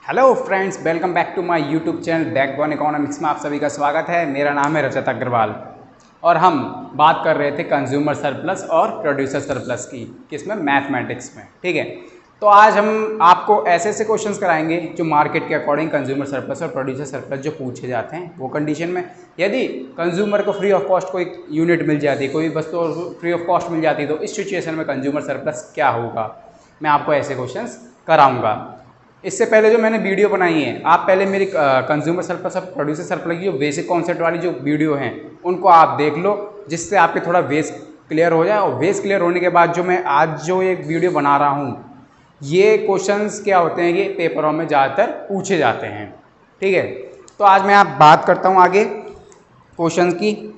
Hello friends, welcome back to my YouTube channel backbone economics में आप सभी का स्वागत है। मेरा नाम है रजत अग्रवाल और हम बात कर रहे थे कंज्यूमर सरप्लस और प्रोड्यूसर सरप्लस की, किसमें, मैथमेटिक्स में। ठीक है, तो आज हम आपको ऐसे ऐसे क्वेश्चंस कराएंगे जो मार्केट के अकॉर्डिंग कंज्यूमर सरप्लस और प्रोड्यूसर सरप्लस जो पूछे जाते हैं वो कंडीशन में यदि कंज्यूमर को फ्री ऑफ कॉस्ट कोई यूनिट मिल जाती है, कोई वस्तु फ्री ऑफ कॉस्ट मिल जाती है, तो इस सिचुएशन में कंज्यूमर सरप्लस क्या होगा, मैं आपको ऐसे क्वेश्चंस कराऊंगा। इससे पहले जो मैंने वीडियो बनाई है, आप पहले मेरी कंज्यूमर सरप्लस और प्रोड्यूसर सरप्लस की जो बेसिक कॉन्सेप्ट वाली जो वीडियो हैं उनको आप देख लो, जिससे आपके थोड़ा बेस क्लियर हो जाए। और बेस क्लियर होने के बाद जो मैं आज जो एक वीडियो बना रहा हूँ, ये क्वेश्चंस क्या होते हैं, ये पेपरों में ज़्यादातर पूछे जाते हैं। ठीक है, तो आज मैं आप बात करता हूँ आगे क्वेश्चन की।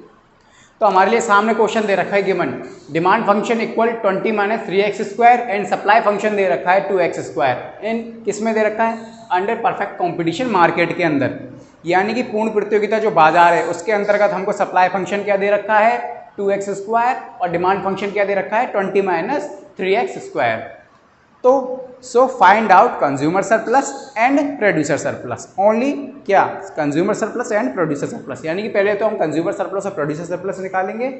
तो हमारे लिए सामने क्वेश्चन दे रखा है given demand function equal 20 minus 3x square and supply function दे रखा है 2x स्क्वायर। इन किस में दे रखा है? अंडर परफेक्ट कंपटीशन, मार्केट के अंदर, यानी कि पूर्ण प्रतियोगिता जो बाजार है उसके अंतर्गत हमको सप्लाई फंक्शन क्या दे रखा है, 2x स्क्वायर, और डिमांड फंक्शन क्या दे रखा है, 20 माइनस 3x स्क्वायर। तो so find out consumer surplus and producer surplus only. क्या? Consumer surplus and producer surplus, यानी कि पहले तो हम कंज्यूमर सरप्लस और प्रोड्यूसर सरप्लस निकालेंगे,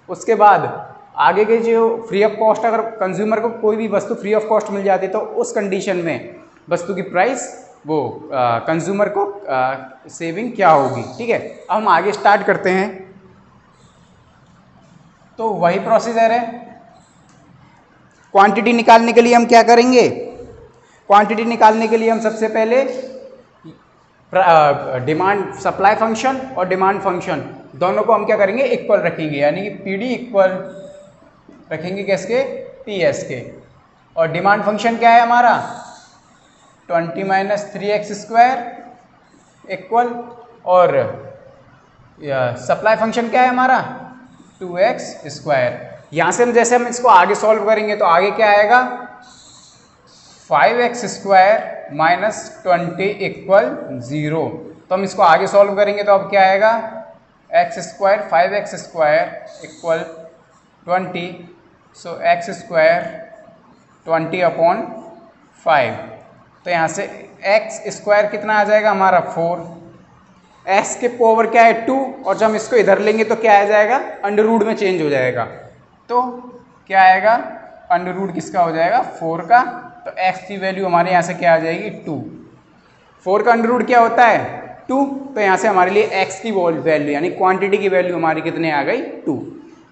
उसके बाद आगे के जो फ्री ऑफ कॉस्ट, अगर कंज्यूमर को कोई भी वस्तु फ्री ऑफ कॉस्ट मिल जाती है तो उस कंडीशन में वस्तु की प्राइस वो कंज्यूमर को सेविंग क्या होगी। ठीक है, अब हम आगे स्टार्ट करते हैं। तो वही प्रोसीजर है। क्वांटिटी निकालने के लिए हम क्या करेंगे? क्वांटिटी निकालने के लिए हम सबसे पहले डिमांड सप्लाई फंक्शन और डिमांड फंक्शन दोनों को हम क्या करेंगे, इक्वल रखेंगे, यानी कि पीडी इक्वल रखेंगे किसके, पीएस के। और डिमांड फंक्शन क्या है हमारा, 20 माइनस 3x स्क्वायर इक्वल, और सप्लाई फंक्शन क्या है हमारा, 2x स्क्वायर। यहाँ से जैसे हम इसको आगे सॉल्व करेंगे तो आगे क्या आएगा, 5x स्क्वायर माइनस 20 इक्वल 0। तो हम इसको आगे सॉल्व करेंगे तो अब क्या आएगा, x square 5x square equal 20, सो x स्क्वायर 20 अपॉन 5। तो यहाँ से x स्क्वायर कितना आ जाएगा हमारा 4, x के पावर क्या है 2, और जब हम इसको इधर लेंगे तो क्या आ जाएगा, अंडर रूट में चेंज हो जाएगा। तो क्या आएगा, अंडर रूट किसका हो जाएगा, 4 का। तो x की वैल्यू हमारे यहाँ से क्या आ जाएगी, 2। 4 का अंडर रूट क्या होता है, 2। तो यहाँ से हमारे लिए x की वैल्यू यानी क्वांटिटी की वैल्यू हमारी कितने आ गई, 2।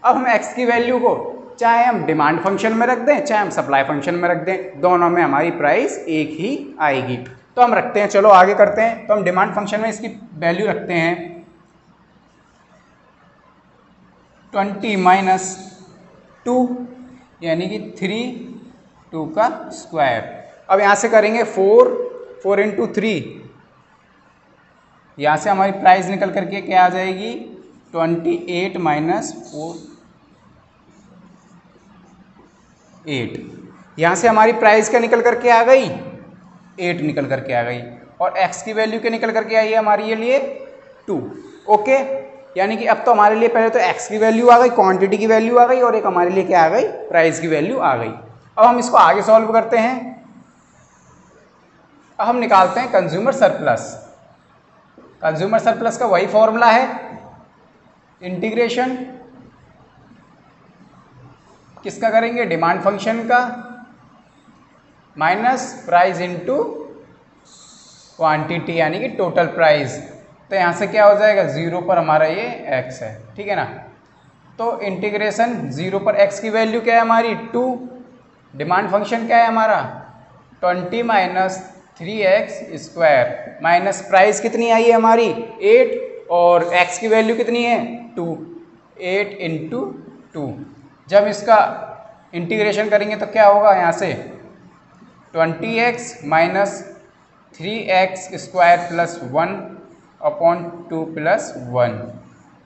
अब हम x की वैल्यू को चाहे हम डिमांड फंक्शन में रख दें चाहे हम सप्लाई फंक्शन में रख दें, दोनों में हमारी प्राइस एक ही आएगी। तो हम रखते हैं, चलो आगे करते हैं। तो हम डिमांड फंक्शन में इसकी वैल्यू रखते हैं 20 माइनस 2, यानी कि 3 2 का स्क्वायर। अब यहाँ से करेंगे 4 इंटू 3, यहाँ से हमारी प्राइस निकल करके क्या आ जाएगी, 28 माइनस 4 8। यहाँ से हमारी प्राइस क्या निकल करके आ गई, 8 निकल करके आ गई, और x की वैल्यू क्या निकल करके आई है हमारे लिए 2। ओके, यानी कि अब तो हमारे लिए पहले तो x की वैल्यू आ गई, क्वांटिटी की वैल्यू आ गई, और एक हमारे लिए क्या आ गई, प्राइस की वैल्यू आ गई। अब हम इसको आगे सॉल्व करते हैं। अब हम निकालते हैं कंज्यूमर सरप्लस। कंज्यूमर सरप्लस का वही फॉर्मूला है, इंटीग्रेशन किसका करेंगे, डिमांड फंक्शन का, माइनस प्राइस इनटू क्वांटिटी यानी कि टोटल प्राइस। तो यहाँ से क्या हो जाएगा, 0 पर हमारा ये x है, ठीक है ना। तो इंटीग्रेशन 0 पर x की वैल्यू क्या है हमारी, 2। डिमांड फंक्शन क्या है हमारा, 20 minus 3x square, minus price कितनी आई है हमारी 8, और x की वैल्यू कितनी है 2, 8 इंटू 2। जब इसका इंटीग्रेशन करेंगे तो क्या होगा, यहाँ से 20x minus 3x square plus 1 upon 2 plus 1,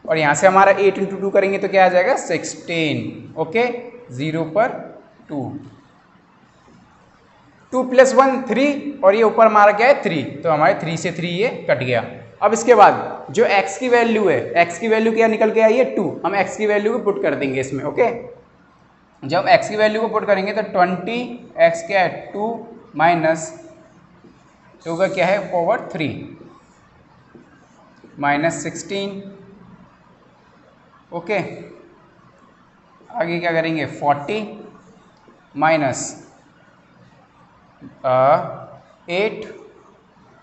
और यहाँ से हमारा 8 इंटू 2 करेंगे तो क्या आ जाएगा, 16। ओके, 0 पर 2 प्लस 1 3, और ये ऊपर हमारा क्या है 3, तो हमारे 3 से 3 ये कट गया। अब इसके बाद जो x की वैल्यू है, x की वैल्यू क्या निकल के आई है 2, हम x की वैल्यू को पुट कर देंगे इसमें। ओके, जब x की वैल्यू को पुट करेंगे तो 20x क्या है 2 माइनस होगा क्या है पावर 3 माइनस 16। ओके, आगे क्या करेंगे 40 माइनस 8।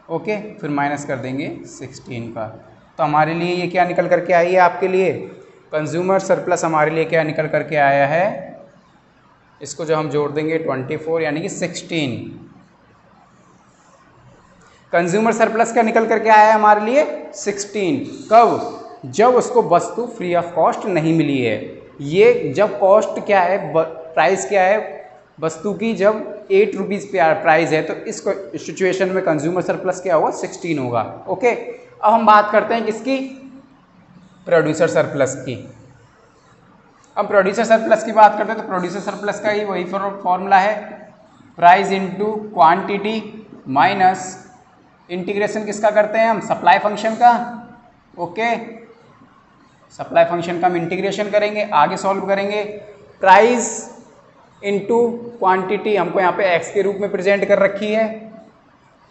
ओके, फिर माइनस कर देंगे 16 का। तो हमारे लिए ये क्या निकल करके आई है आपके लिए, कंज्यूमर सरप्लस हमारे लिए क्या निकल करके आया है, इसको जब हम जोड़ देंगे 24 यानी कि 16। कंज्यूमर सरप्लस का निकल करके आया है हमारे लिए 16। कब, जब उसको वस्तु फ्री ऑफ कॉस्ट नहीं मिली है। ये जब कॉस्ट क्या है, प्राइस क्या है वस्तु की, जब 8 रुपीज़ पे प्राइस है, तो इस सिचुएशन में कंज्यूमर सरप्लस क्या होगा 16 होगा। ओके, अब हम बात करते हैं किसकी, प्रोड्यूसर सरप्लस की। अब प्रोड्यूसर सरप्लस की बात करते हैं तो प्रोड्यूसर सरप्लस का ही वही फॉर्मूला है, price into quantity minus integration किसका करते हैं हम, सप्लाई फंक्शन का। ओके, सप्लाई फंक्शन का हम इंटीग्रेशन करेंगे, आगे सॉल्व करेंगे। प्राइस इनटू क्वांटिटी हमको यहाँ पे एक्स के रूप में प्रेजेंट कर रखी है,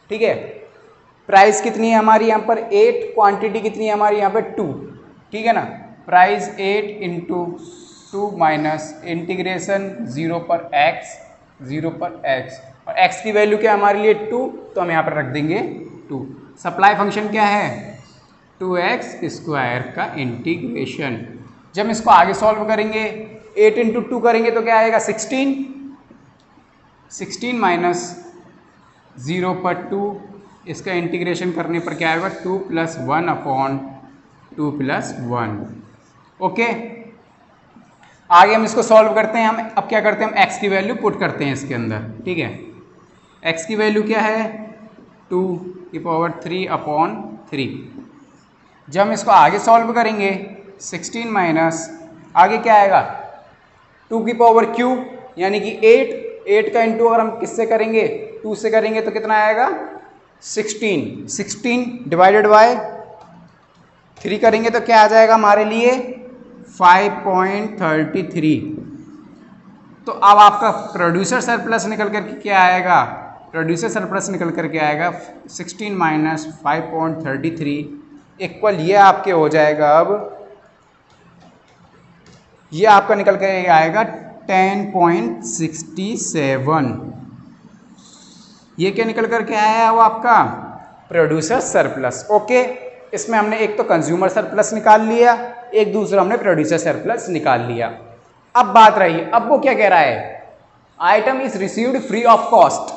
ठीक है। प्राइस कितनी है हमारी यहाँ पर 8, क्वांटिटी कितनी है हमारी यहाँ पर 2, ठीक है ना। प्राइस 8 इंटू 2 माइनस इंटीग्रेशन 0 पर x, 0 पर x, और x की वैल्यू क्या है हमारे लिए 2, तो हम यहाँ पर रख देंगे 2। सप्लाई फंक्शन क्या है 2x स्क्वायर का इंटीग्रेशन। जब हम इसको आगे सॉल्व करेंगे 8 इंटू 2 करेंगे तो क्या आएगा 16, 16 माइनस 0 पर 2, इसका इंटीग्रेशन करने पर क्या आएगा 2 प्लस 1 अपॉन 2 प्लस 1। ओके, आगे हम इसको सॉल्व करते हैं। हम अब क्या करते हैं, हम x की वैल्यू पुट करते हैं इसके अंदर, ठीक है। x की वैल्यू क्या है 2 की पावर 3 अपॉन 3। जब हम इसको आगे सॉल्व करेंगे 16 माइनस आगे क्या आएगा 2 की पावर क्यूब यानी कि 8 का इंटू अगर हम किससे करेंगे 2 से करेंगे तो कितना आएगा 16 डिवाइडेड बाय 3 करेंगे तो क्या आ जाएगा हमारे लिए 5.33। तो अब आपका प्रोड्यूसर सरप्लस निकल करके क्या आएगा, प्रोड्यूसर सरप्लस निकल करके आएगा 16 माइनस 5.33 इक्वल ये आपके हो जाएगा, अब ये आपका निकल कर आएगा 10.67। ये क्या निकल करके आया है वो आपका प्रोड्यूसर सरप्लस। ओके, इसमें हमने एक तो कंज्यूमर सरप्लस निकाल लिया, एक दूसरा हमने प्रोड्यूसर सरप्लस निकाल लिया। अब बात रही, अब वो क्या कह रहा है, item is received free of cost.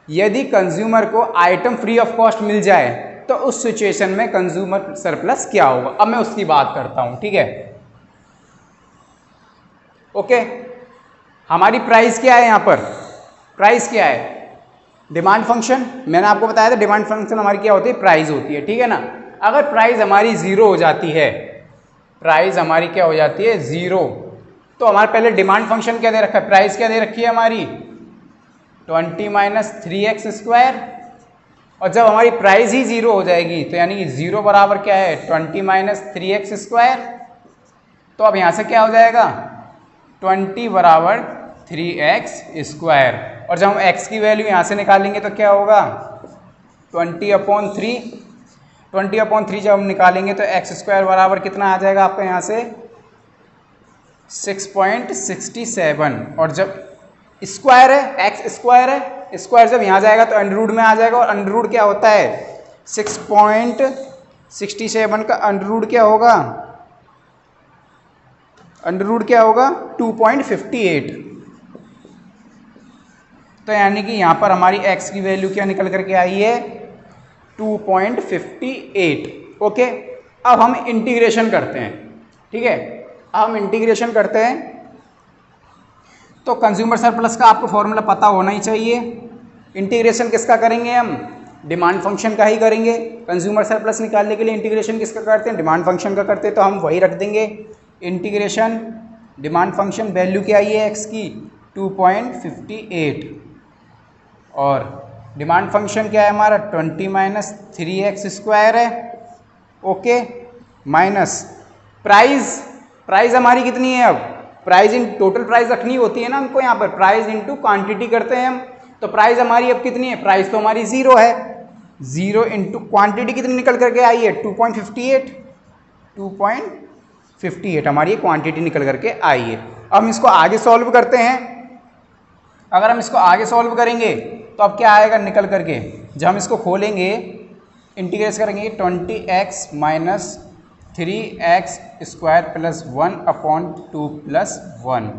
यदि कंज्यूमर को आइटम फ्री ऑफ कॉस्ट मिल जाए तो उस सिचुएशन में कंज्यूमर सरप्लस क्या होगा। अब मैं उसकी बात करता हूं, ठीक है। ओके, हमारी प्राइस क्या है, यहां पर प्राइस क्या है डिमांड फंक्शन। मैंने आपको बताया था डिमांड फंक्शन हमारी क्या होती है, प्राइस होती है, ठीक है ना। अगर प्राइस हमारी 0 हो जाती है, प्राइस हमारी क्या हो जाती है 0, तो हमारे पहले डिमांड फंक्शन क्या दे रखा है, प्राइस क्या दे रखी है हमारी 20 माइनस 3x स्क्वायर। और जब हमारी प्राइस ही 0 हो जाएगी तो यानी कि 0 बराबर क्या है 20 माइनस 3x स्क्वायर। तो अब यहाँ से क्या हो जाएगा 20 बराबर 3x स्क्वायर, और जब हम x की वैल्यू यहाँ से निकालेंगे तो क्या होगा 20/3। 20/3 जब हम निकालेंगे तो x स्क्वायर बराबर कितना आ जाएगा आपका यहाँ से 6.67। और जब स्क्वायर है x स्क्वायर है, स्क्वायर जब यहाँ जाएगा तो अंडर रूट में आ जाएगा, और अंडर रूट क्या होता है 6.67 का अंडर रूट क्या होगा, अंडर रूट क्या होगा 2.58। तो यानी कि यहाँ पर हमारी x की वैल्यू क्या निकल करके आई है 2.58। ओके, अब हम इंटीग्रेशन करते हैं, ठीक है। अब हम इंटीग्रेशन करते हैं तो कंज्यूमर सरप्लस का आपको फॉर्मूला पता होना ही चाहिए। इंटीग्रेशन किसका करेंगे हम, डिमांड फंक्शन का ही करेंगे। कंज्यूमर सरप्लस निकालने के लिए इंटीग्रेशन किसका करते हैं, डिमांड फंक्शन का करते हैं, तो हम वही रख देंगे इंटीग्रेशन डिमांड फंक्शन। वैल्यू क्या आई है x की 2.58, और डिमांड फंक्शन क्या है हमारा 20 माइनस 3x स्क्वायर है। ओके, माइनस प्राइस हमारी कितनी है, अब प्राइस इन टोटल प्राइस रखनी होती है ना हमको, यहाँ पर प्राइस इनटू क्वांटिटी करते हैं हम। तो प्राइस हमारी अब कितनी है, प्राइस तो हमारी 0 है। 0 इंटू क्वान्टिटी कितनी निकल करके आई है, 2.58। 2.58 हमारी क्वांटिटी निकल करके आई है। अब हम इसको आगे सॉल्व करते हैं। अगर हम इसको आगे सॉल्व करेंगे तो अब क्या आएगा निकल करके, जब हम इसको खोलेंगे इंटीग्रेट करेंगे 20x minus 3x square plus 1/2 plus 1,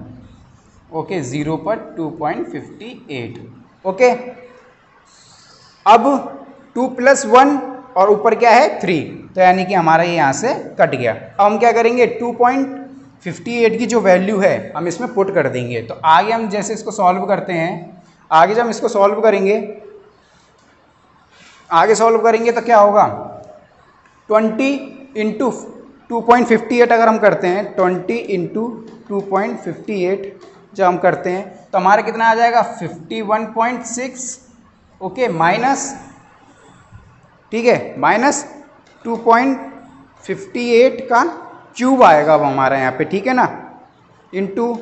okay 0 पर 2.58, ओके। अब 2 + 1 और ऊपर क्या है 3, तो यानी कि हमारा ये यहाँ से कट गया। अब हम क्या करेंगे 2.58 की जो वैल्यू है हम इसमें पुट कर देंगे। तो आगे हम जैसे इसको सॉल्व करते हैं, आगे जब हम इसको सॉल्व करेंगे, आगे सॉल्व करेंगे तो क्या होगा 20 इंटू 2.58 अगर हम करते हैं 20 इंटू 2.58 जब हम करते हैं तो हमारा कितना आ जाएगा 51.6, ओके माइनस, ठीक है माइनस 2.58 का क्यूब आएगा अब हमारा यहाँ पे, ठीक है ना, इंटू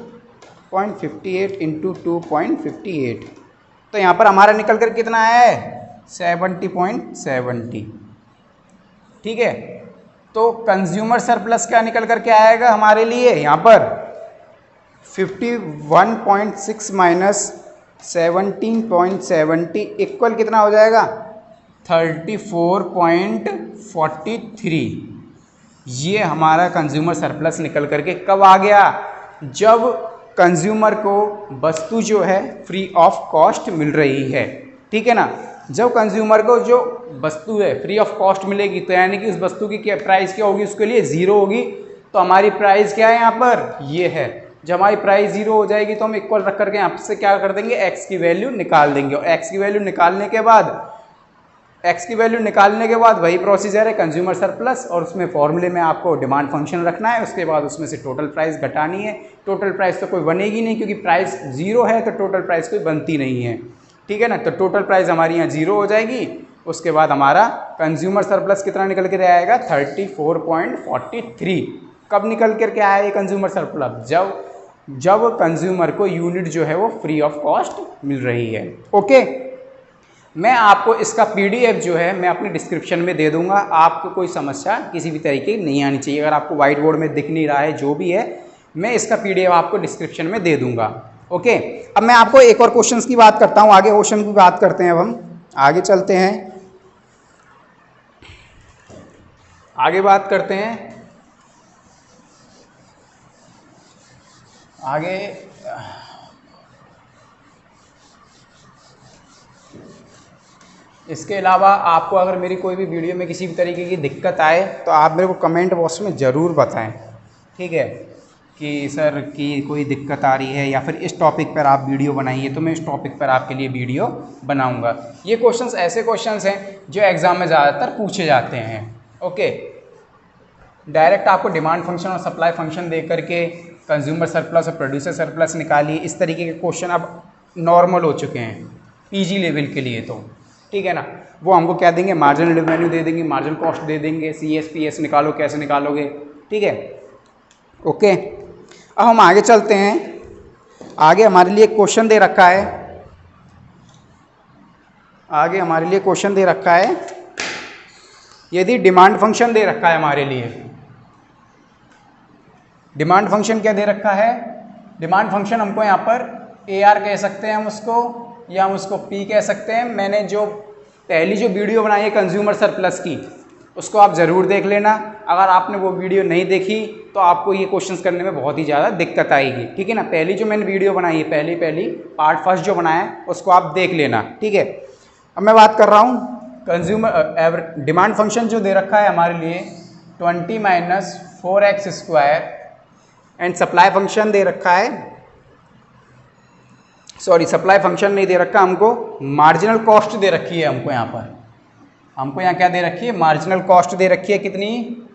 0.58 इंटू 2.58, तो यहाँ पर हमारा निकल कर कितना आया है 70.70, ठीक है। तो कंज्यूमर सरप्लस क्या निकल कर के आएगा हमारे लिए यहाँ पर 51.6 माइनस 17.70 इक्वल कितना हो जाएगा 34.43। ये हमारा कंज्यूमर सरप्लस निकल करके कब आ गया, जब कंज्यूमर को वस्तु जो है फ्री ऑफ कॉस्ट मिल रही है, ठीक है ना। जब कंज्यूमर को जो वस्तु है फ्री ऑफ कॉस्ट मिलेगी तो यानी कि उस वस्तु की क्या प्राइस क्या होगी, उसके लिए 0 होगी। तो हमारी प्राइस क्या है यहाँ पर, ये है। जब हमारी प्राइस 0 हो जाएगी तो हम इक्वल रख करके यहाँ से क्या कर देंगे x की वैल्यू निकाल देंगे, और x की वैल्यू निकालने के बाद वही प्रोसीजर है कंज्यूमर सरप्लस, और उसमें फॉर्मूले में आपको डिमांड फंक्शन रखना है। उसके बाद उसमें से टोटल प्राइस घटानी है। टोटल प्राइस तो कोई बनेगी नहीं क्योंकि प्राइस 0 है, तो टोटल प्राइस कोई बनती नहीं है, ठीक है ना। तो टोटल प्राइस हमारी यहाँ 0 हो जाएगी। उसके बाद हमारा कंज्यूमर सरप्लस कितना निकल के आएगा 34.43। कब निकल करके आया ये कंज्यूमर सरप्लस, जब कंज्यूमर को यूनिट जो है वो फ्री ऑफ कॉस्ट मिल रही है, ओके। मैं आपको इसका PDF जो है मैं अपने डिस्क्रिप्शन में दे दूंगा। आपको कोई समस्या किसी भी तरीके की नहीं आनी चाहिए। अगर आपको व्हाइट बोर्ड में दिख नहीं रहा है जो भी है, मैं इसका PDF आपको डिस्क्रिप्शन में दे दूंगा, ओके। अब मैं आपको एक और क्वेश्चंस की बात करता हूँ, आगे क्वेश्चन की बात करते हैं। अब हम आगे चलते हैं, आगे बात करते हैं। आगे इसके अलावा आपको अगर मेरी कोई भी वीडियो में किसी भी तरीके की दिक्कत आए तो आप मेरे को कमेंट बॉक्स में ज़रूर बताएं, ठीक है, कि सर की कोई दिक्कत आ रही है या फिर इस टॉपिक पर आप वीडियो बनाइए, तो मैं इस टॉपिक पर आपके लिए वीडियो बनाऊंगा। ये क्वेश्चंस ऐसे क्वेश्चंस हैं जो एग्ज़ाम में ज़्यादातर पूछे जाते हैं, ओके। डायरेक्ट आपको डिमांड फंक्शन और सप्लाई फंक्शन दे करके कंज्यूमर सरप्लस और प्रोड्यूसर सरप्लस निकालिए, इस तरीके के क्वेश्चन अब नॉर्मल हो चुके हैं PG लेवल के लिए, तो ठीक है ना। वो हमको क्या देंगे, मार्जिनल रेवेन्यू दे देंगे, मार्जिनल कॉस्ट दे देंगे, CSPS निकालो, कैसे निकालोगे, ठीक है, ओके। अब हम आगे चलते हैं। आगे हमारे लिए क्वेश्चन दे रखा है, आगे हमारे लिए क्वेश्चन दे रखा है, यदि डिमांड फंक्शन दे रखा है हमारे लिए। डिमांड फंक्शन क्या दे रखा है, डिमांड फंक्शन हमको यहाँ पर AR कह सकते हैं हम उसको, या हम उसको P कह सकते हैं। मैंने जो पहली जो वीडियो बनाई है कंज्यूमर सरप्लस की, उसको आप ज़रूर देख लेना। अगर आपने वो वीडियो नहीं देखी तो आपको ये क्वेश्चंस करने में बहुत ही ज़्यादा दिक्कत आएगी, ठीक है ना। पहली जो मैंने वीडियो बनाई है, पहली पार्ट फर्स्ट जो बनाया है, उसको आप देख लेना, ठीक है। अब मैं बात कर रहा हूँ कंज्यूमर डिमांड फंक्शन जो दे रखा है हमारे लिए 20 minus 4x square, and supply function दे रखा है, सॉरी सप्लाई फंक्शन नहीं दे रखा हमको, मार्जिनल कॉस्ट दे रखी है हमको यहाँ पर। हमको यहाँ क्या दे रखी है, मार्जिनल कॉस्ट दे रखी है कितनी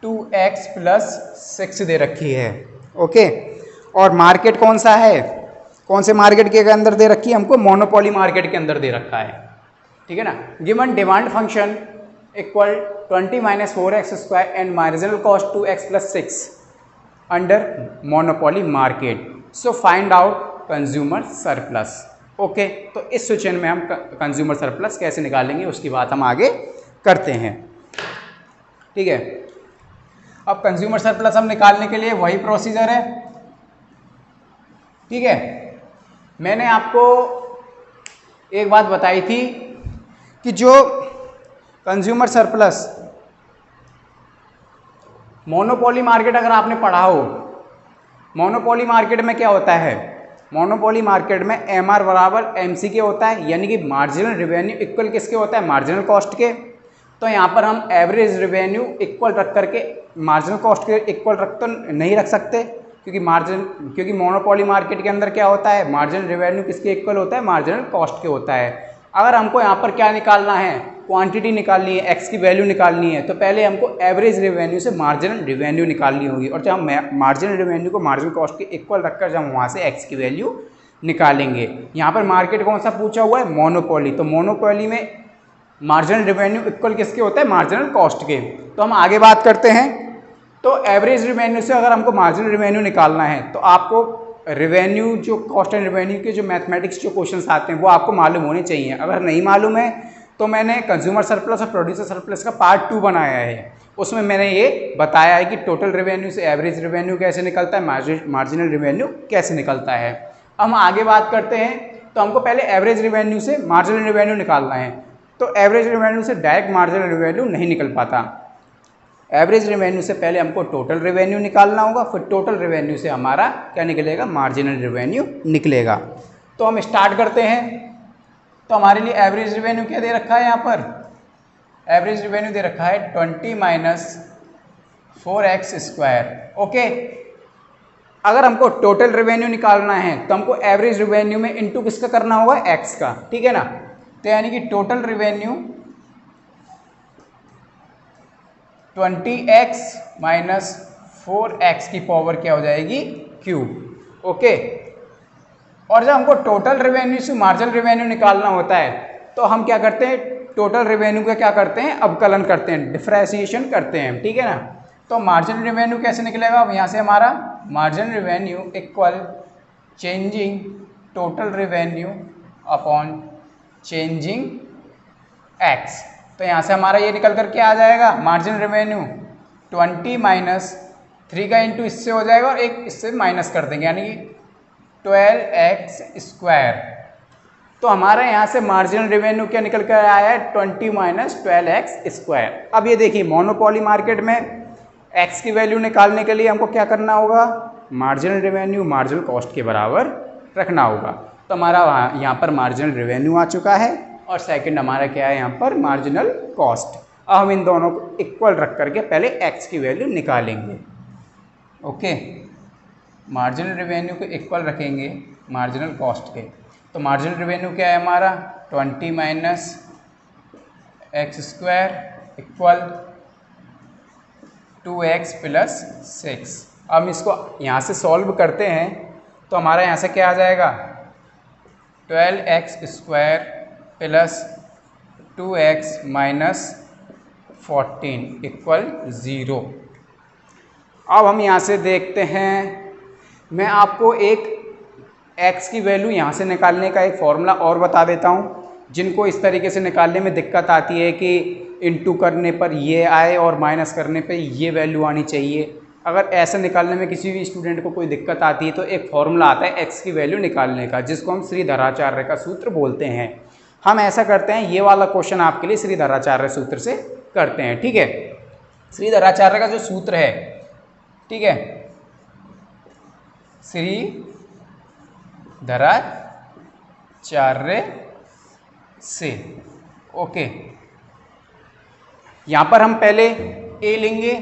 2x + 6 दे रखी है, ओके। और मार्केट कौन सा है, कौन से मार्केट के अंदर दे रखी है हमको, मोनोपोली मार्केट के अंदर दे रखा है, ठीक है ना। Given demand function equal 20 minus 4x square and marginal cost 2x + 6 under monopoly market, so find out consumer surplus. Okay, तो इस सिचुएशन में हम कंज्यूमर सरप्लस कैसे निकालेंगे उसकी बात हम आगे करते हैं। ठीक है, अब कंज्यूमर सरप्लस हम निकालने के लिए वही प्रोसीजर है। ठीक है, मैंने आपको एक बात बताई थी कि जो कंज्यूमर सरप्लस मोनोपोली मार्केट अगर आपने पढ़ा हो, मोनोपोली मार्केट में क्या होता है, मोनोपोली मार्केट में MR बराबर MC के होता है, यानी कि मार्जिनल रेवेन्यू इक्वल किसके होता है, मार्जिनल कॉस्ट के। तो यहाँ पर हम एवरेज रेवेन्यू इक्वल रख करके मार्जिनल कॉस्ट के इक्वल रख तो नहीं रख सकते, क्योंकि मोनोपोली मार्केट के अंदर क्या होता है, मार्जिनल रेवेन्यू किसके इक्वल होता है, मार्जिनल कॉस्ट के होता है। अगर हमको यहाँ पर क्या निकालना है, क्वांटिटी निकालनी है, एक्स की वैल्यू निकालनी है, तो पहले हमको एवरेज रेवेन्यू से मार्जिनल रेवेन्यू निकालनी होगी, और जब हम मार्जिनल रेवेन्यू को मार्जिनल कॉस्ट के इक्वल रखकर जब वहाँ से एक्स की वैल्यू निकालेंगे। यहाँ पर मार्केट कौन सा पूछा हुआ है, मोनोपोली, तो मोनोपोली में मार्जिनल रेवेन्यू इक्वल किसके होता है, मार्जिनल कॉस्ट के। तो हम आगे बात करते हैं। तो एवरेज रेवेन्यू से अगर हमको मार्जिनल रेवेन्यू निकालना है तो आपको रेवेन्यू जो कॉस्ट एंड रेवेन्यू के जो मैथमेटिक्स जो क्वेश्चंस आते हैं वो आपको मालूम होने चाहिए। अगर नहीं मालूम है तो मैंने कंज्यूमर सरप्लस और प्रोड्यूसर सरप्लस का पार्ट 2 बनाया है, उसमें मैंने ये बताया है कि टोटल रेवेन्यू से एवरेज रेवेन्यू कैसे निकलता है, मार्जिनल रेवेन्यू कैसे निकलता है। अब हम आगे बात करते हैं। तो हमको पहले एवरेज रेवेन्यू से मार्जिनल रेवेन्यू निकालना है, तो एवरेज रेवेन्यू से डायरेक्ट मार्जिनल रेवेन्यू नहीं निकल पाता। एवरेज रेवेन्यू से पहले हमको टोटल रेवेन्यू निकालना होगा, फिर टोटल रेवेन्यू से हमारा क्या निकलेगा, मार्जिनल रेवेन्यू निकलेगा। तो हम स्टार्ट करते हैं। तो हमारे लिए एवरेज रेवेन्यू क्या दे रखा है, यहाँ पर एवरेज रेवेन्यू दे रखा है 20 माइनस 4x स्क्वायर। ओके, अगर हमको टोटल रेवेन्यू निकालना है तो हमको एवरेज रेवेन्यू में इंटू किसका करना होगा, x का। ठीक है ना, तो यानी कि total revenue 20x minus 4x की पावर क्या हो जाएगी, क्यूब। ओके, और जब हमको टोटल रेवेन्यू से मार्जिनल रेवेन्यू निकालना होता है तो हम क्या करते हैं, टोटल रेवेन्यू का क्या करते हैं, अवकलन करते हैं, डिफरेंशिएशन करते हैं। ठीक है ना, तो मार्जिनल रेवेन्यू कैसे निकलेगा, अब यहाँ से हमारा marginal revenue equal changing total revenue upon changing x. तो यहाँ से हमारा ये निकल कर क्या आ जाएगा, मार्जिनल रेवेन्यू 20 माइनस 3 का इंटू इससे हो जाएगा और एक इससे माइनस कर देंगे, यानी कि 12x स्क्वायर। तो हमारा यहाँ से मार्जिनल रेवेन्यू क्या निकल कर आया है, 20 माइनस 12x स्क्वायर। अब ये देखिए, मोनोपोली मार्केट में x की वैल्यू निकालने के लिए हमको क्या करना होगा, मार्जिनल रेवेन्यू मार्जिनल कॉस्ट के बराबर रखना होगा। तो हमारा यहाँ पर मार्जिनल रेवेन्यू आ चुका है और सेकंड हमारा क्या है, यहाँ पर मार्जिनल कॉस्ट। अब हम इन दोनों को इक्वल रख करके पहले x की वैल्यू निकालेंगे। ओके, मार्जिनल रेवेन्यू को इक्वल रखेंगे मार्जिनल कॉस्ट के। तो मार्जिनल रेवेन्यू क्या है हमारा, 20 minus x square equal 2x plus 6। अब इसको यहाँ से सॉल्व करते हैं तो हमारा यहाँ से क्या आ जाएगा, 12x square plus 2x minus 14 equal 0। अब हम यहाँ से देखते हैं, मैं आपको एक x की वैल्यू यहाँ से निकालने का एक फॉर्मूला और बता देता हूँ। जिनको इस तरीके से निकालने में दिक्कत आती है कि इंटू करने पर ये आए और माइनस करने पर ये वैल्यू आनी चाहिए, अगर ऐसे निकालने में किसी भी स्टूडेंट को कोई दिक्कत आती है तो एक फॉर्मूला आता है x की वैल्यू निकालने का, जिसको हम श्रीधराचार्य का सूत्र बोलते हैं। हम ऐसा करते हैं, ये वाला क्वेश्चन आपके लिए श्रीधराचार्य सूत्र से करते हैं। ठीक है, श्रीधराचार्य का जो सूत्र है, ठीक है, श्रीधराचार्य से। ओके, यहाँ पर हम पहले a लेंगे।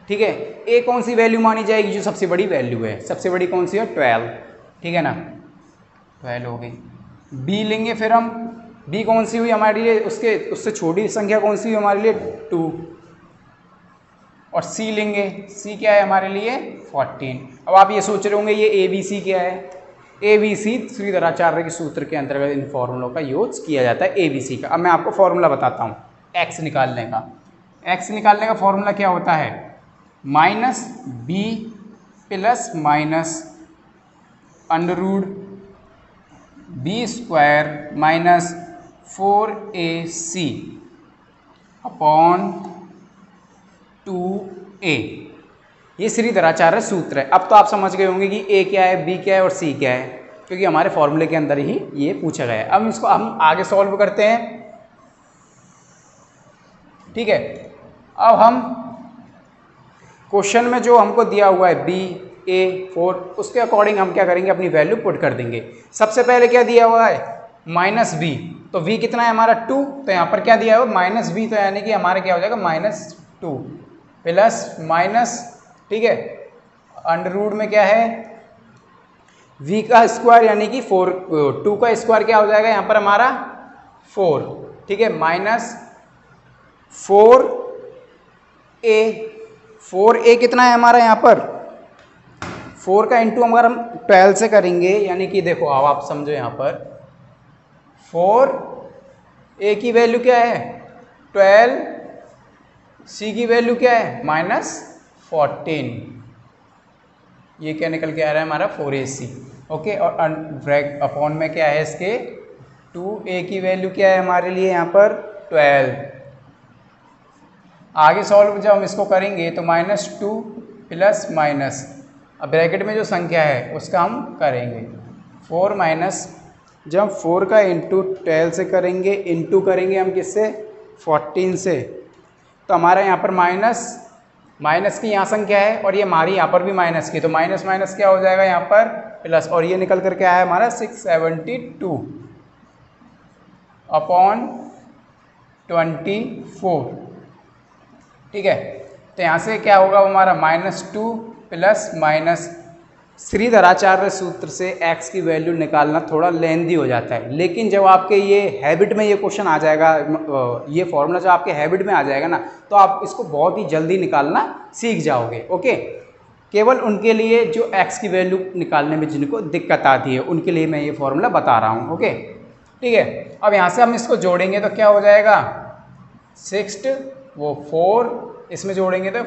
ठीक है, a कौन सी वैल्यू मानी जाएगी, जो सबसे बड़ी वैल्यू है, सबसे बड़ी कौन सी है, 12। ठीक है ना, 12 हो गई। b लेंगे, फिर हम b कौन सी हुई हमारे लिए, उससे छोटी संख्या कौन सी हुई हमारे लिए, 2। और c लेंगे, c क्या है हमारे लिए, 14। अब आप ये सोच रहे होंगे ये ABC क्या है, ABC श्रीधराचार्य के सूत्र के अंतर्गत इन फॉर्मूलों का यूज किया जाता है, ABC का। अब मैं आपको फॉर्मूला बताता हूँ x निकालने का। x निकालने का फॉर्मूला क्या होता है, minus b plus minus under root B square minus 4ac upon 2a। ये श्रीधराचार्य सूत्र है। अब तो आप समझ गए होंगे कि a क्या है, b क्या है और c क्या है, क्योंकि हमारे फॉर्मूले के अंदर ही ये पूछा गया है। अब इसको हम आगे सॉल्व करते हैं। ठीक है, अब हम क्वेश्चन में जो हमको दिया हुआ है b a 4, उसके अकॉर्डिंग हम क्या करेंगे, अपनी वैल्यू पुट कर देंगे। सबसे पहले क्या दिया हुआ है, माइनस b, तो v कितना है हमारा 2, तो यहाँ पर क्या दिया हुआ माइनस b, तो यानी कि हमारा क्या हो जाएगा -2 प्लस माइनस, ठीक है, अंडर रूट में क्या है v का स्क्वायर यानी कि 2 का स्क्वायर क्या हो जाएगा यहाँ पर हमारा 4, ठीक है, माइनस 4a कितना है हमारा यहाँ पर 4 का इंटू अगर हम 12 से करेंगे, यानी कि देखो अब आप समझो यहाँ पर 4a की वैल्यू क्या है 12, c की वैल्यू क्या है -14, ये क्या निकल के आ रहा है हमारा 4ac। ओके, और ब्रैकेट अपॉन में क्या है इसके 2a की वैल्यू क्या है हमारे लिए यहाँ पर 12। आगे सॉल्व जब हम इसको करेंगे तो -2 प्लस माइनस, अब ब्रैकेट में जो संख्या है उसका हम करेंगे 4 माइनस, जब 4 का इंटू 12 से करेंगे, इंटू करेंगे हम किससे 14 से, तो हमारा यहाँ पर माइनस की यहाँ संख्या है और ये हमारी यहाँ पर भी माइनस की, तो माइनस माइनस क्या हो जाएगा यहाँ पर प्लस, और ये निकल कर के आया हमारा 672 अपॉन 24। ठीक है, तो यहाँ से क्या होगा हमारा -2 प्लस माइनस, श्रीधराचार्य सूत्र से x की वैल्यू निकालना थोड़ा लेंदी हो जाता है, लेकिन जब आपके ये हैबिट में ये क्वेश्चन आ जाएगा, ये फॉर्मूला जब आपके हैबिट में आ जाएगा ना, तो आप इसको बहुत ही जल्दी निकालना सीख जाओगे। ओके, केवल उनके लिए जो x की वैल्यू निकालने में जिनको दिक्कत आती है उनके लिए मैं ये फॉर्मूला बता रहा हूँ। ओके, ठीक है, अब यहाँ से हम इसको जोड़ेंगे तो क्या हो जाएगा 6 वो 4, इसमें जोड़ेंगे तो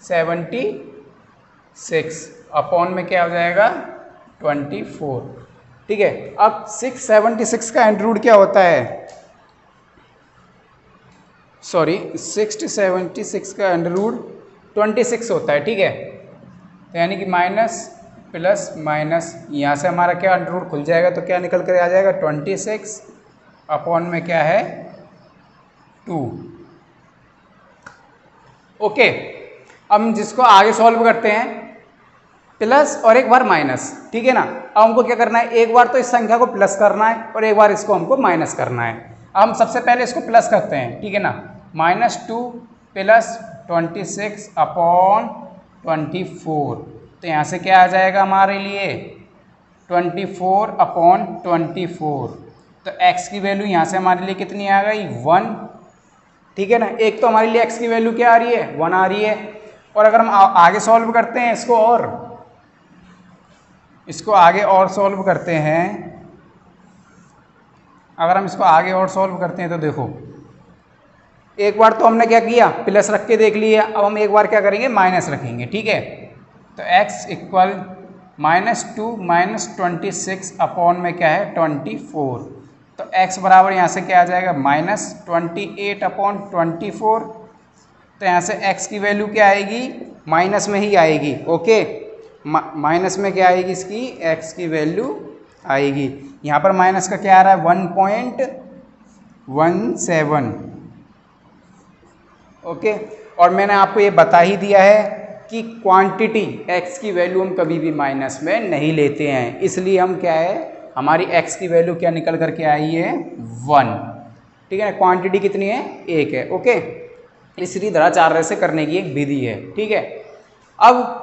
76 अपॉन में क्या हो जाएगा 24। ठीक है, अब 676 का अंडर रूट क्या होता है, सॉरी 676 का अंडर रूट 26 होता है। ठीक है, तो यानी कि माइनस प्लस माइनस, यहाँ से हमारा क्या अंडर रूट खुल जाएगा, तो क्या निकल कर आ जाएगा 26 अपॉन में क्या है 2। ओके, अब हम जिसको आगे सॉल्व करते हैं प्लस और एक बार माइनस, ठीक है ना। अब हमको क्या करना है, एक बार तो इस संख्या को प्लस करना है और एक बार इसको हमको माइनस करना है। अब हम सबसे पहले इसको प्लस करते हैं, ठीक है ना, -2 प्लस 26 अपॉन 24, तो यहाँ से क्या आ जाएगा हमारे लिए 24 अपॉन 24, तो x की वैल्यू यहाँ से हमारे लिए कितनी आ गई 1। ठीक है ना, एक तो हमारे लिए x की वैल्यू क्या आ रही है 1 आ रही है। और अगर हम आगे सॉल्व करते हैं इसको आगे और सॉल्व करते हैं, अगर हम इसको आगे और सॉल्व करते हैं तो देखो एक बार तो हमने क्या किया प्लस रख के देख लिया, अब हम एक बार क्या करेंगे माइनस रखेंगे। ठीक है, तो x इक्वल -2 -26 अपॉन में क्या है 24, तो x बराबर यहाँ से क्या आ जाएगा -28 अपॉन 24, तो यहाँ से x की वैल्यू क्या आएगी माइनस में ही आएगी। ओके, माइनस में क्या आएगी इसकी x की वैल्यू आएगी, यहाँ पर माइनस का क्या आ रहा है 1.17। ओके, और मैंने आपको ये बता ही दिया है कि क्वांटिटी x की वैल्यू हम कभी भी माइनस में नहीं लेते हैं, इसलिए हम क्या है हमारी x की वैल्यू क्या निकल करके आई है 1। ठीक है ना, क्वांटिटी कितनी है 1 है। ओके, इस श्रीधराचार्य से करने की एक विधि है। ठीक है, अब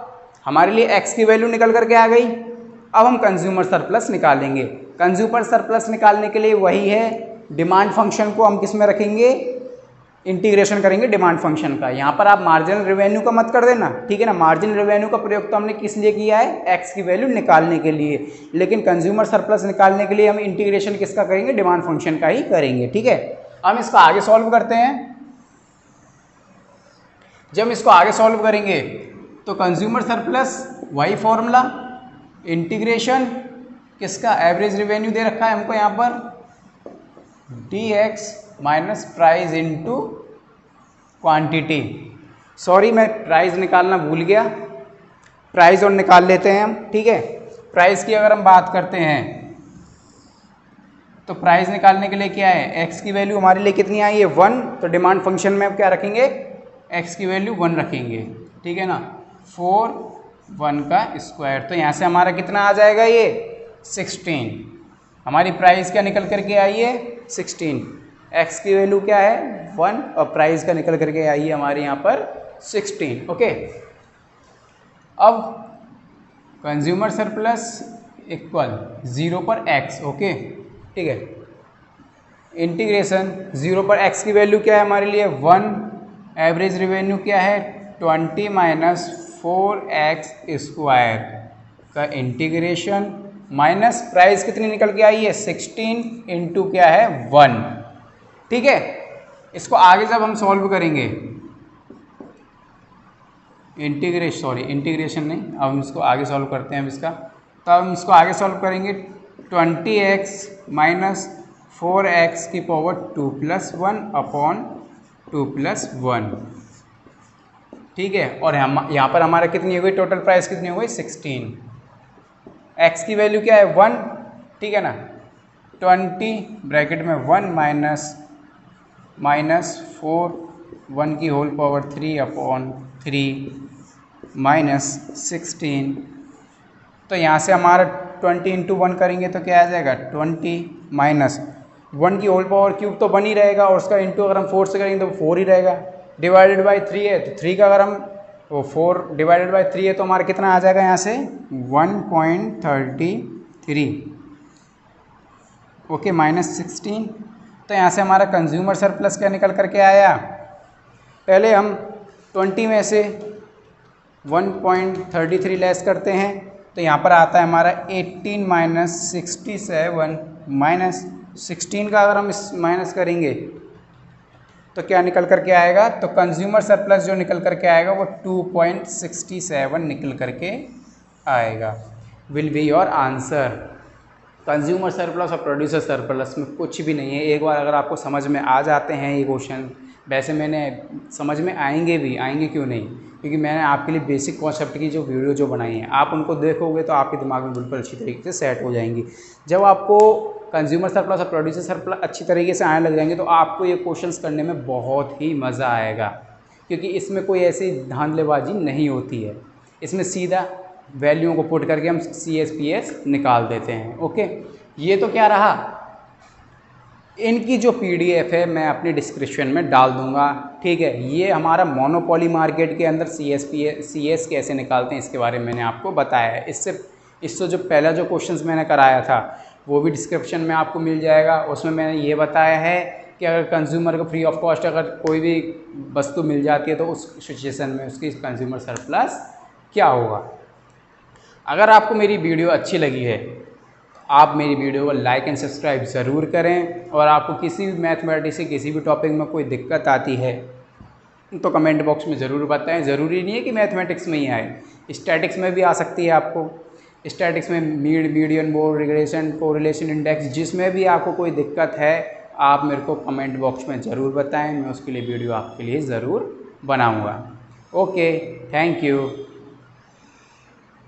हमारे लिए x की वैल्यू निकल करके आ गई, अब हम कंज्यूमर सरप्लस निकालेंगे। कंज्यूमर सरप्लस निकालने के लिए वही है, डिमांड फंक्शन को हम किस में रखेंगे इंटीग्रेशन करेंगे डिमांड फंक्शन का। यहाँ पर आप मार्जिनल रेवेन्यू का मत कर देना, ठीक है ना, मार्जिनल रेवेन्यू का प्रयोग तो हमने किस लिए किया है x की वैल्यू निकालने के लिए, लेकिन कंज्यूमर सरप्लस निकालने के लिए हम इंटीग्रेशन किसका करेंगे डिमांड फंक्शन का ही करेंगे। ठीक है, हम इसको आगे सॉल्व करते हैं। जब हम इसको आगे सॉल्व करेंगे तो कंज्यूमर सरप्लस वही फॉर्मूला इंटीग्रेशन किसका एवरेज रेवेन्यू दे रखा है हमको यहाँ पर dx minus price into quantity. Sorry मैं प्राइस निकालना भूल गया, प्राइस और निकाल लेते हैं हम, ठीक है। प्राइस की अगर हम बात करते हैं तो प्राइस निकालने के लिए क्या है, x की वैल्यू हमारे लिए कितनी आई है 1, तो डिमांड फंक्शन में अब क्या रखेंगे, x की वैल्यू 1 रखेंगे, ठीक है ना, 4 1 का स्क्वायर, तो यहाँ से हमारा कितना आ जाएगा ये 16। हमारी प्राइस क्या निकल करके आई है 16, x की वैल्यू क्या है 1 और प्राइस का निकल करके आई है हमारे यहाँ पर 16। ओके, अब कंज्यूमर सरप्लस इक्वल 0 पर x, ओके ठीक है, इंटीग्रेशन 0 पर x की वैल्यू क्या है हमारे लिए 1, एवरेज रेवेन्यू क्या है 20 माइनस 4x स्क्वायर का इंटीग्रेशन माइनस प्राइस कितनी निकल के आई है 16 इंटू क्या है 1, ठीक है। इसको आगे जब हम सॉल्व करेंगे इंटीग्रेशन नहीं, अब हम इसको आगे सॉल्व करते हैं अब इसका, तो हम इसको आगे सॉल्व करेंगे 20x माइनस 4x की पावर 2 प्लस 1 अपॉन 2 प्लस 1, ठीक है। और हम यहाँ पर हमारा कितनी हो गई, टोटल प्राइस कितनी हो गई 16, x की वैल्यू क्या है 1, ठीक है ना, 20 ब्रैकेट में 1 माइनस 4 1 की होल पावर 3 अपॉन 3 माइनस 16, तो यहाँ से हमारा 20 इंटू 1 करेंगे तो क्या आ जाएगा 20 माइनस 1 की होल पावर क्यूब तो 1 ही रहेगा, और उसका इंटू अगर हम 4 से करेंगे तो 4 ही रहेगा, डिवाइडेड बाई 3 है तो 3 का अगर हम वो 4 डिवाइडेड बाई 3 है तो हमारा कितना आ जाएगा यहाँ से 1.33, ओके माइनस 16। तो यहाँ से हमारा कंज्यूमर सरप्लस क्या निकल करके आया, पहले हम 20 में से 1.33 लेस करते हैं तो यहाँ पर आता है हमारा 18 माइनस 67 माइनस 16 का अगर हम इस माइनस करेंगे तो क्या निकल करके आएगा, तो कंज्यूमर सरप्लस जो निकल करके आएगा वो 2.67 निकल करके आएगा, will be your answer. Consumer surplus और प्रोड्यूसर सरप्लस में कुछ भी नहीं है, एक बार अगर आपको समझ में आ जाते हैं ये क्वेश्चन, वैसे मैंने समझ में आएंगे क्यों नहीं, क्योंकि मैंने आपके लिए बेसिक कॉन्सेप्ट की जो वीडियो जो बनाई है आप उनको देखोगे तो आपके दिमाग में बिल्कुल अच्छी तरीके से सेट हो जाएंगी। जब आपको कंज्यूमर सरप्लस और प्रोड्यूसर सरप्लस अच्छी तरीके से आने लग जाएंगे तो आपको ये क्वेश्चंस करने में बहुत ही मज़ा आएगा, क्योंकि इसमें कोई ऐसी धांधलेबाजी नहीं होती है, इसमें सीधा वैल्यूओं को पुट करके हम CSPS निकाल देते हैं। ओके, ये तो क्या रहा, इनकी जो PDF है मैं अपनी डिस्क्रिप्शन में डाल दूंगा, ठीक है। ये हमारा मोनोपोली मार्केट के अंदर CS कैसे निकालते हैं इसके बारे में मैंने आपको बताया है। इससे जो पहला जो क्वेश्चंस मैंने कराया था वो भी डिस्क्रिप्शन में आपको मिल जाएगा, उसमें मैंने ये बताया है कि अगर कंज्यूमर को फ्री ऑफ कॉस्ट अगर कोई भी वस्तु मिल जाती है तो उस सिचुएशन में उसकी कंज्यूमर सरप्लस क्या होगा। अगर आपको मेरी वीडियो अच्छी लगी है आप मेरी वीडियो को लाइक एंड सब्सक्राइब ज़रूर करें, और आपको किसी भी मैथमेटिक्स से किसी भी टॉपिक में कोई दिक्कत आती है तो कमेंट बॉक्स में ज़रूर बताएं। ज़रूरी नहीं है कि मैथमेटिक्स में ही आए, स्टैटिक्स में भी आ सकती है। आपको स्टैटिक्स में median, board, regression, correlation index, जिसमें भी आपको कोई दिक्कत है आप मेरे को कमेंट बॉक्स में ज़रूर बताएं, मैं उसके लिए वीडियो आपके लिए ज़रूर बनाऊँगा। Okay, thank you.